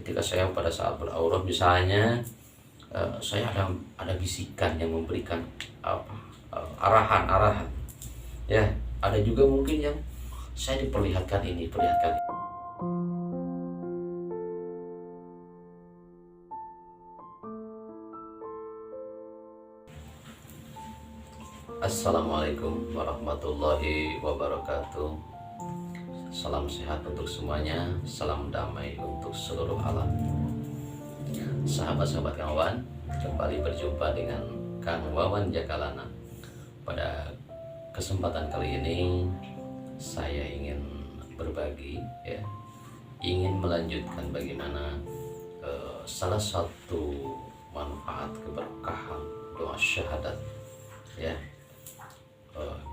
ketika saya pada saat beraurat misalnya, saya ada bisikan yang memberikan apa, arahan-arahan ya. Ada juga mungkin yang saya diperlihatkan ini, perlihatkan ini. Assalamualaikum warahmatullahi wabarakatuh. Salam sehat untuk semuanya, salam damai untuk seluruh alam. Sahabat-sahabat kawan, kembali berjumpa dengan Kang Wawan Jakalana. Pada kesempatan kali ini saya ingin berbagi ya, ingin melanjutkan bagaimana salah satu manfaat keberkahan doa syahadat ya,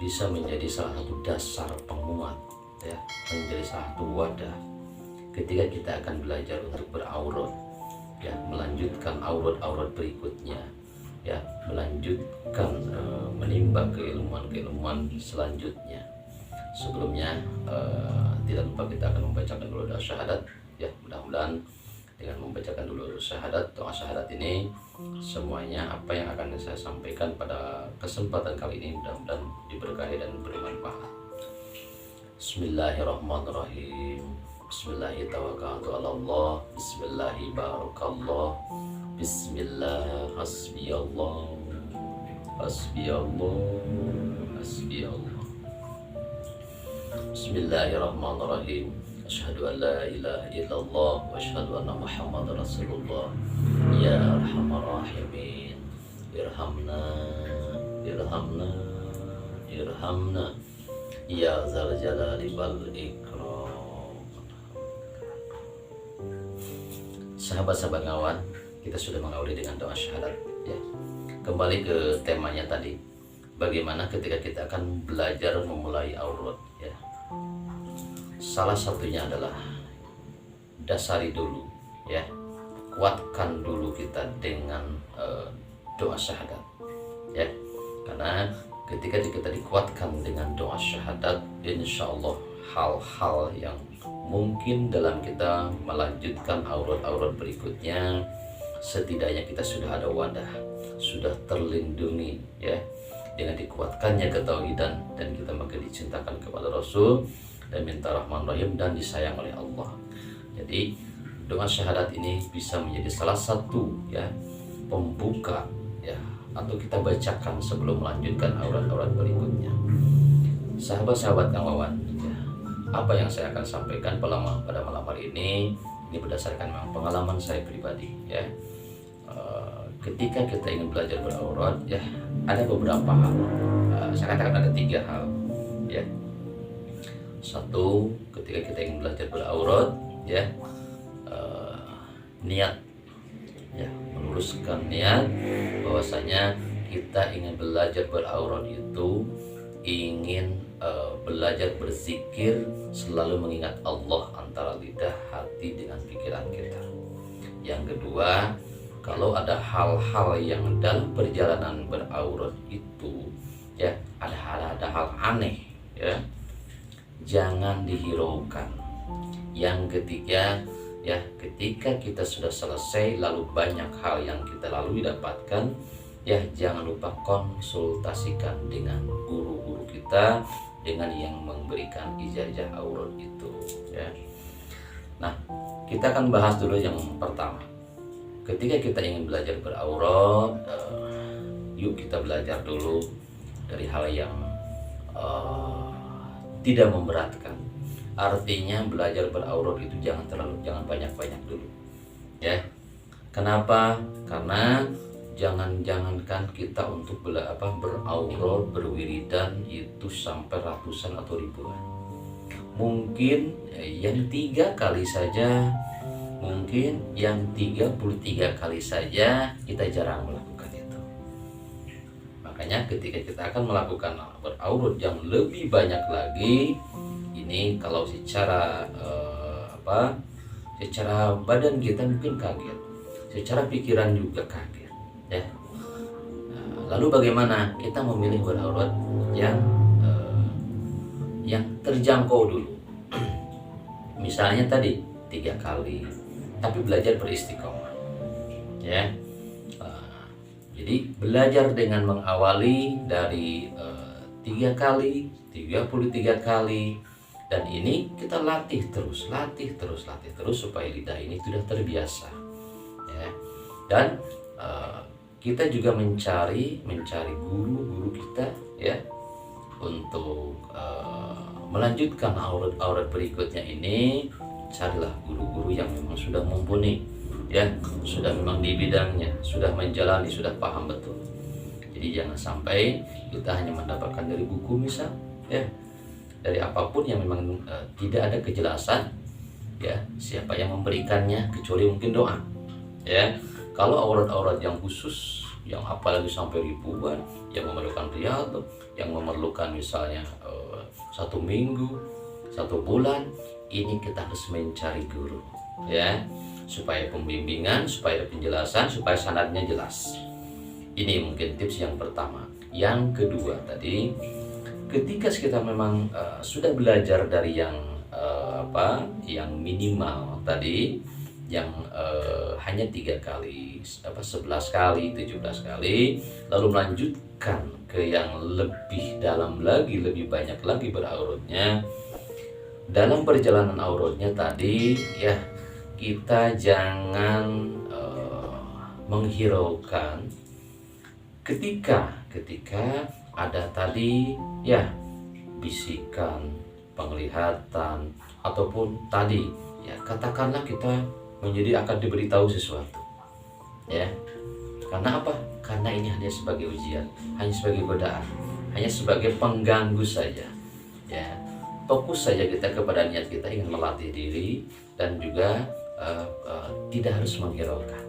bisa menjadi salah satu dasar penguat ya, menjadi salah satu wadah ketika kita akan belajar untuk beraurat ya, melanjutkan aurat-aurat berikutnya ya, melanjutkan menimba keilmuan-keilmuan selanjutnya. Sebelumnya tidak lupa kita akan membacakan dulu doa syahadat ya. Mudah-mudahan dengan membacakan dulu doa syahadat ini, semuanya apa yang akan saya sampaikan pada kesempatan kali ini mudah-mudahan diberkahi dan bermanfaat. Bismillahirrahmanirrahim. Bismillahirrahmanirrahim. Bismillahirrahmanirrahim. Bismillah. Hasbiyallah. Hasbiyallah. Hasbiyallah. Bismillahirrahmanirrahim. Asyhadu an la ilaha illallah wa asyhadu anna Muhammadar Rasulullah. Ya arhamar rahimin, irhamna, irhamna, irhamna. Ya zal jalali wal ikram. Sahabat-sahabat ngawan, kita sudah mengawali dengan doa syahadat ya. Kembali ke temanya tadi, bagaimana ketika kita akan belajar memulai aurat ya. Salah satunya adalah dasari dulu ya, kuatkan dulu kita dengan doa syahadat ya. Karena ketika kita dikuatkan dengan doa syahadat, insya Allah hal-hal yang mungkin dalam kita melanjutkan aurat-aurat berikutnya, setidaknya kita sudah ada wadah, sudah terlindungi ya, dengan dikuatkannya ketauhidan, dan kita makin dicintakan kepada Rasul dan minta rahman rahim dan disayang oleh Allah. Jadi doa syahadat ini bisa menjadi salah satu ya pembuka ya, atau kita bacakan sebelum melanjutkan aurat-aurat berikutnya. Sahabat-sahabat Kang Wawan ya, apa yang saya akan sampaikan pada malam hari ini berdasarkan memang pengalaman saya pribadi ya. Ketika kita ingin belajar beraurat ya, ada beberapa hal, saya katakan ada 3 hal ya. Satu, ketika kita ingin belajar beraurat ya, niat ya, meluruskan niat bahwasanya kita ingin belajar beraurat itu ingin belajar berzikir, selalu mengingat Allah antara lidah, hati dengan pikiran kita. Yang kedua, kalau ada hal-hal yang dalam perjalanan beraurat itu ya, ada hal aneh ya, jangan dihiraukan. Yang ketiga ya, ketika kita sudah selesai lalu banyak hal yang kita lalui dapatkan ya, jangan lupa konsultasikan dengan guru-guru kita, dengan yang memberikan ijazah aurat itu ya. Nah, kita akan bahas dulu yang pertama. Ketika kita ingin belajar beraurat, yuk kita belajar dulu dari hal yang tidak memberatkan. Artinya belajar beraurat itu jangan banyak-banyak dulu ya. Kenapa? Karena jangankan kita untuk beraurat, berwiridan itu sampai ratusan atau ribuan. Mungkin yang 3 kali saja, mungkin yang 33 kali saja kita jarang melakukan itu. Makanya ketika kita akan melakukan beraurat yang lebih banyak lagi, ini kalau secara secara badan kita mungkin kaget, secara pikiran juga kaget ya. Lalu bagaimana kita memilih beraurat yang terjangkau dulu? Misalnya tadi 3 kali tapi belajar beristiqomah. Ya, jadi belajar dengan mengawali dari 3 kali, 33 kali, dan ini kita latih terus supaya lidah ini sudah terbiasa. Ya, dan kita juga mencari guru-guru kita, ya, untuk melanjutkan aurat berikutnya ini. Carilah guru-guru yang memang sudah mumpuni, ya, sudah memang di bidangnya, sudah menjalani, sudah paham betul. Jadi jangan sampai kita hanya mendapatkan dari buku misal, ya, dari apapun yang memang tidak ada kejelasan, ya, siapa yang memberikannya kecuali mungkin doa, ya. Kalau aurat-aurat yang khusus, yang apalagi sampai ribuan, yang memerlukan riyadhah, yang memerlukan misalnya 1 minggu, 1 bulan, ini kita harus mencari guru, ya, supaya pembimbingan, supaya penjelasan, supaya sanadnya jelas. Ini mungkin tips yang pertama. Yang kedua tadi, ketika kita memang sudah belajar dari yang yang minimal tadi, yang hanya 3 kali, 11 kali, 17 kali, lalu melanjutkan ke yang lebih dalam lagi, lebih banyak lagi berauratnya. Dalam perjalanan auratnya tadi, ya, kita jangan menghiraukan ketika ada tadi, ya, bisikan, penglihatan, ataupun tadi, ya, katakanlah kita menjadi akan diberitahu sesuatu, ya. Karena apa? Karena ini hanya sebagai ujian, hanya sebagai godaan, hanya sebagai pengganggu saja, ya. Fokus saja kita kepada niat kita ingin melatih diri, dan juga tidak harus menghiraukan,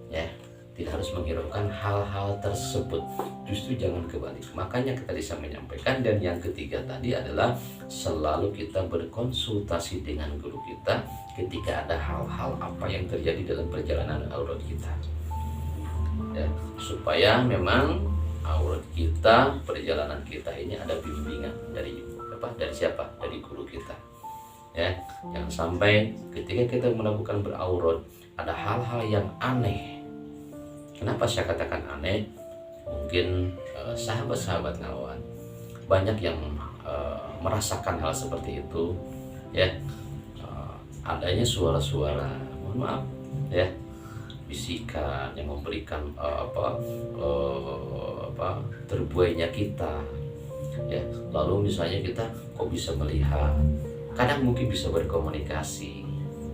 ya, tidak harus menghiraukan hal-hal tersebut. Justru jangan kebalik. Makanya kita bisa menyampaikan. Dan yang ketiga tadi adalah selalu kita berkonsultasi dengan guru kita ketika ada hal-hal apa yang terjadi dalam perjalanan aurat kita, ya, supaya memang aurat kita, perjalanan kita ini ada bimbingan dari siapa? Dari guru kita, ya. Jangan sampai ketika kita melakukan beraurat ada hal-hal yang aneh. Kenapa saya katakan aneh? Mungkin sahabat-sahabat ngawan banyak yang merasakan hal seperti itu, ya. Adanya suara-suara, mohon maaf, ya, bisikan yang memberikan terbuainya kita, ya. Lalu misalnya kita kok bisa melihat, kadang mungkin bisa berkomunikasi,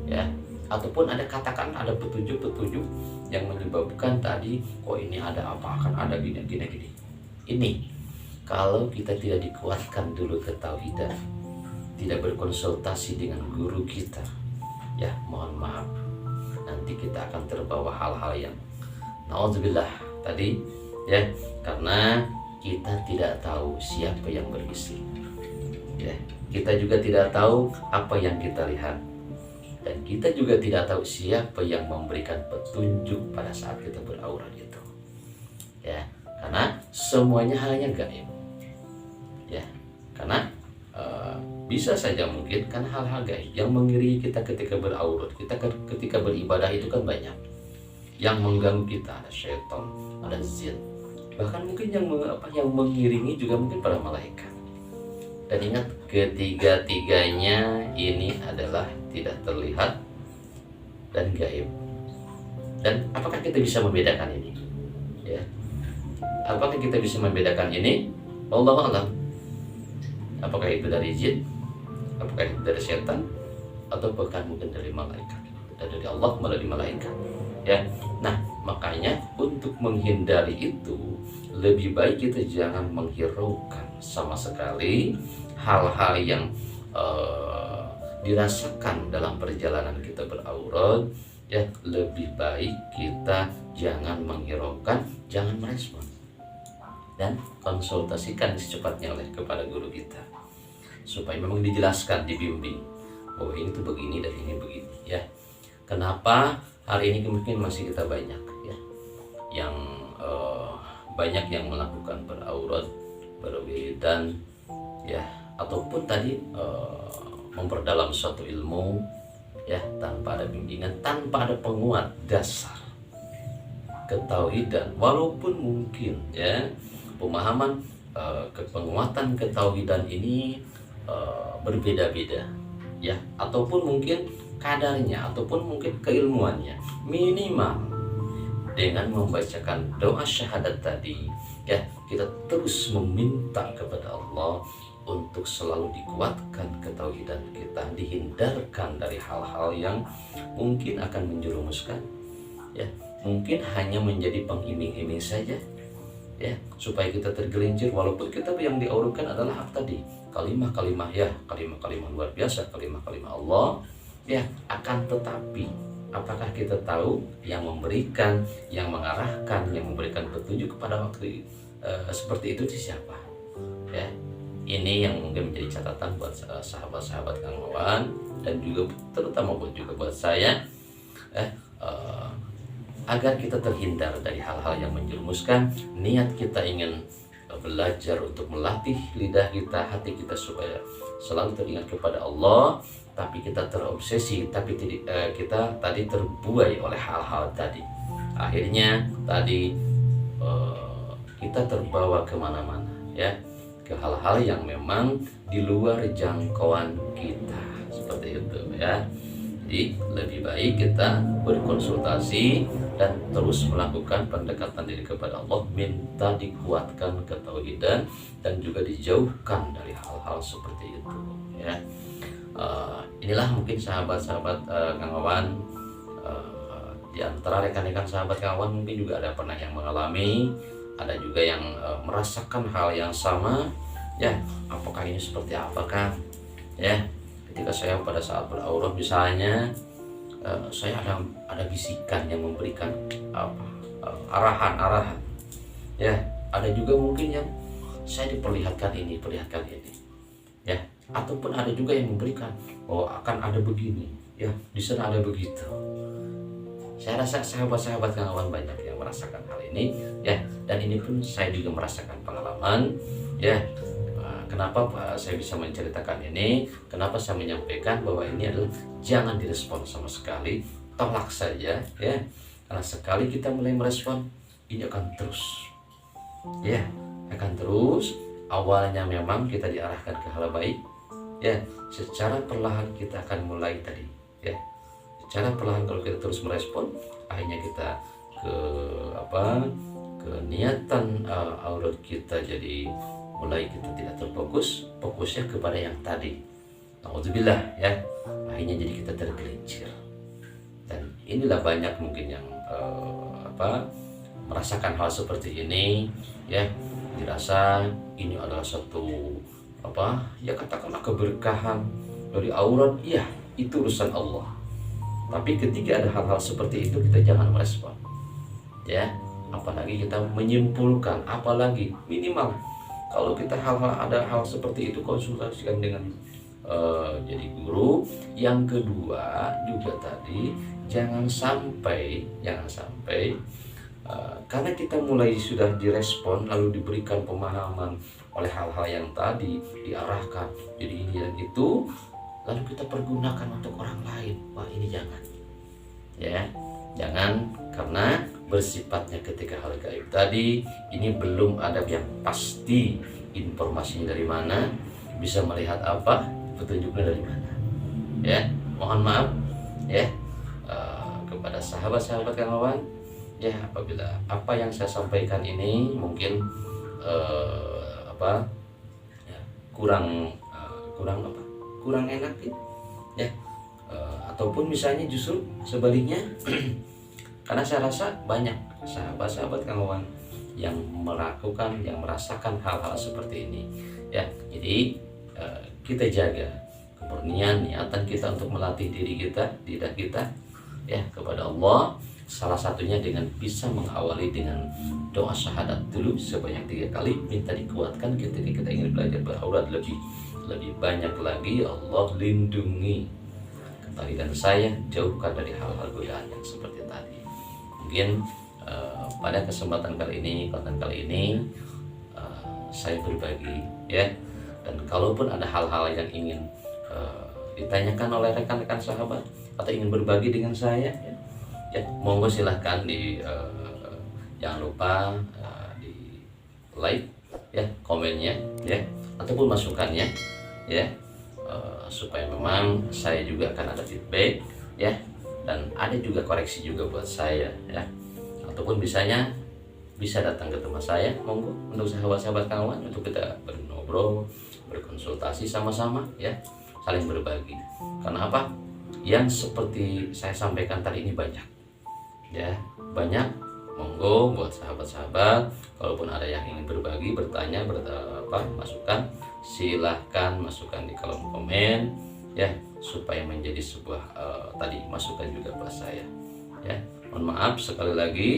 ya, ataupun ada ada petunjuk-petunjuk yang menyebabkan tadi kok ini ada apa, akan ada gini. Ini kalau kita tidak dikuatkan dulu ketauhidan, tidak berkonsultasi dengan guru kita, ya, mohon maaf, nanti kita akan terbawa hal-hal yang naudzubillah tadi, ya, karena kita tidak tahu siapa yang berbisik, ya. Kita juga tidak tahu apa yang kita lihat, dan kita juga tidak tahu siapa yang memberikan petunjuk pada saat kita beraurat itu, ya, karena semuanya hanya gaib, ya. Karena bisa saja mungkin kan hal-hal gaib yang mengiringi kita ketika beraurat, kita ketika beribadah itu kan banyak yang mengganggu kita, ada syaitan, ada jin, bahkan mungkin yang mengiringi juga mungkin para malaikat. Dan ingat, ketiga-tiganya ini adalah tidak terlihat dan gaib. Dan apakah kita bisa membedakan ini, ya? Apakah kita bisa membedakan ini? Wallahu a'lam. Apakah itu dari jin, apakah itu dari setan, atau bahkan mungkin dari malaikat, dan dari Allah melalui malaikat, ya. Nah, makanya untuk menghindari itu lebih baik kita jangan menghiraukan sama sekali hal-hal yang dirasakan dalam perjalanan kita beraurat, ya. Lebih baik kita jangan menghiraukan, jangan merespon, dan konsultasikan secepatnya kepada guru kita, supaya memang dijelaskan, dibimbing bahwa ini tuh begini dan ini begini, ya. Kenapa hari ini mungkin masih kita banyak, ya, yang banyak yang melakukan beraurat, berwiridan, ya, ataupun tadi memperdalam suatu ilmu, ya, tanpa ada bimbingan, tanpa ada penguat dasar ketauhidan, walaupun mungkin ya pemahaman penguatan ketauhidan ini berbeda-beda ya, ataupun mungkin kadarnya, ataupun mungkin keilmuannya, minimal dengan membacakan doa syahadat tadi ya, kita terus meminta kepada Allah untuk selalu dikuatkan ketauhidan kita, dihindarkan dari hal-hal yang mungkin akan menjerumuskan ya, mungkin hanya menjadi pengiming-iming saja ya, supaya kita tergelincir, walaupun kita yang diaurutkan adalah tadi kalimah-kalimah ya, kalimah-kalimah luar biasa, kalimah-kalimah Allah ya, akan tetapi apakah kita tahu yang memberikan, yang mengarahkan, yang memberikan petunjuk kepada waktu seperti itu siapa ya? Ini yang mungkin menjadi catatan buat sahabat-sahabat Kang Wawan, dan juga terutama buat saya agar kita terhindar dari hal-hal yang menjerumuskan. Niat kita ingin belajar untuk melatih lidah kita, hati kita, supaya selalu teringat kepada Allah, tapi kita terobsesi, tapi kita tadi terbuai oleh hal-hal tadi. Akhirnya tadi kita terbawa kemana-mana ya, ke hal-hal yang memang di luar jangkauan kita, seperti itu ya. Jadi lebih baik kita berkonsultasi dan terus melakukan pendekatan diri kepada Allah, minta dikuatkan ketauhidan dan juga dijauhkan dari hal-hal seperti itu ya. Inilah mungkin sahabat-sahabat Kang Wawan, di antara rekan-rekan sahabat Kang Wawan mungkin juga ada pernah yang mengalami, ada juga yang merasakan hal yang sama ya. Apakah ini seperti apa Kang ya, ketika saya pada saat beraurat misalnya, saya ada bisikan yang memberikan arahan ya. Ada juga mungkin yang saya diperlihatkan ini ya, ataupun ada juga yang memberikan akan ada begini ya, di sana ada begitu. Saya rasa sahabat-sahabat Kang Wawan banyak yang merasakan hal ini ya, dan ini pun saya juga merasakan pengalaman ya. Kenapa saya bisa menceritakan ini? Kenapa saya menyampaikan bahwa ini adalah jangan direspon sama sekali, tolak saja ya. Karena sekali kita mulai merespon, ini akan terus ya, akan terus. Awalnya memang kita diarahkan ke hal baik ya, secara perlahan kita akan mulai tadi ya, secara perlahan kalau kita terus merespon, akhirnya kita ke niatan aurat kita jadi mulai kita tidak terfokus, fokusnya kepada yang tadi, naudzubillah ya, akhirnya jadi kita tergelincir. Dan inilah banyak mungkin yang merasakan hal seperti ini ya, dirasa ini adalah satu ya, katakanlah keberkahan dari aurat ya, itu urusan Allah. Tapi ketika ada hal-hal seperti itu, kita jangan merespon ya, apalagi kita menyimpulkan, apalagi minimal kalau kita ada hal seperti itu, konsultasikan dengan jadi guru. Yang kedua juga tadi, jangan sampai karena kita mulai sudah direspon lalu diberikan pemahaman oleh hal-hal yang tadi diarahkan jadi ini dan itu, lalu kita pergunakan untuk orang lain. Wah, ini jangan ya, jangan, karena bersifatnya ketika hal gaib tadi ini belum ada yang pasti informasinya dari mana, bisa melihat apa, petunjuknya dari mana ya. Mohon maaf ya kepada sahabat-sahabat Kang Wawan ya, apabila apa yang saya sampaikan ini mungkin ya, kurang enak ya, ataupun misalnya justru sebaliknya karena saya rasa banyak sahabat-sahabat Kang Wawan yang merasakan hal-hal seperti ini ya. Jadi kita jaga kemurnian niatan kita untuk melatih diri kita, lidah kita ya kepada Allah. Salah satunya dengan bisa mengawali dengan doa syahadat dulu sebanyak 3 kali, minta dikuatkan ketika kita ingin belajar beraurat lebih banyak lagi. Allah lindungi ketauhidan saya, jauhkan dari hal-hal godaan yang seperti tadi. Mungkin pada kesempatan kali ini, konten kali ini saya berbagi ya, dan kalaupun ada hal-hal yang ingin ditanyakan oleh rekan-rekan sahabat, atau ingin berbagi dengan saya, ya monggo silahkan jangan lupa di like ya, komennya ya, ataupun masukannya ya, supaya memang saya juga akan ada feedback ya, dan ada juga koreksi juga buat saya ya, ataupun bisa datang ke tempat saya, monggo, untuk sahabat-sahabat kawan, untuk kita berngobrol, berkonsultasi sama-sama ya, saling berbagi. Karena apa? Yang seperti saya sampaikan tadi ini banyak ya, banyak. Monggo buat sahabat-sahabat, kalaupun ada yang ingin berbagi, bertanya, masukan, silahkan masukkan di kolom komen ya, supaya menjadi sebuah tadi masukan juga buat saya ya. Mohon maaf sekali lagi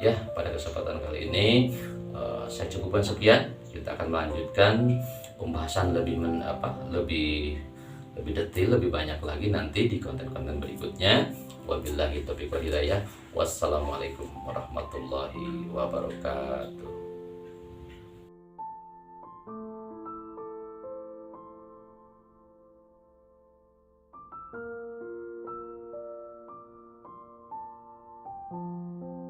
ya, pada kesempatan kali ini saya cukupkan sekian. Kita akan melanjutkan pembahasan lebih detail, lebih banyak lagi nanti di konten-konten berikutnya. Wabillahi taufiq wal hidayah. Wassalamualaikum warahmatullahi wabarakatuh.